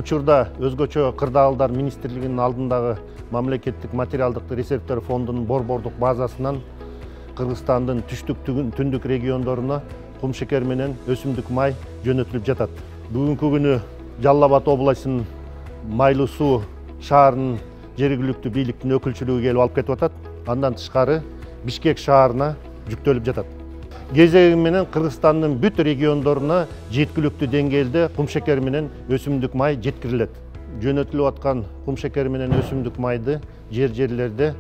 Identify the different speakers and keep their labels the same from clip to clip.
Speaker 1: учурда өзгөчө кырдаалдар министрлигинин алдындагы мамлекеттик материалдык резервдер фондунун борбордук базасынан Кыргызстандын түштүк түндүк региондоруна кумшекер менен өсүмдүк май жөнөтүлүп жатат. Бүгүнкү күнү Жалал Абад областынын Майлуу суу шаарынын жергиликтүү бийликтин өкүлчүлүгү келип алып кетип атат. Андан тышкары Бишкек шаарына жүктөлүп жатат. Кезеги менен Кыргызстандын бүт региондоруна жеткиликтүү деңгээлде кумшекер менен өсүмдүк май жеткирилет. Жөнөтүлүп аткан кумшекер менен өсүмдүк майды жерлерде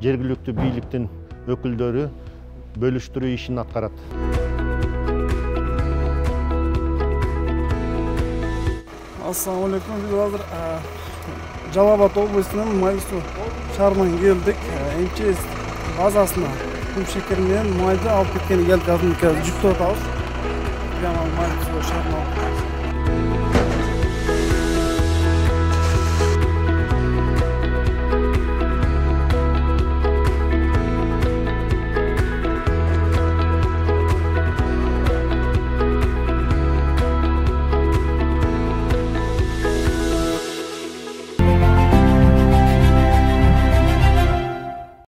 Speaker 1: жергиликтүү бийликтин өкүлдөрү бөлүштүрүү ишин аткарат.
Speaker 2: Assalamu alaikum. Biz hazır Жалал Абад областının Майлуу суу шаарынан келдик. МЧС базасына кумшекер менен майды алып кеткени келдик. Азыр жүктөп атабыз. Майлуу суу шаарына алып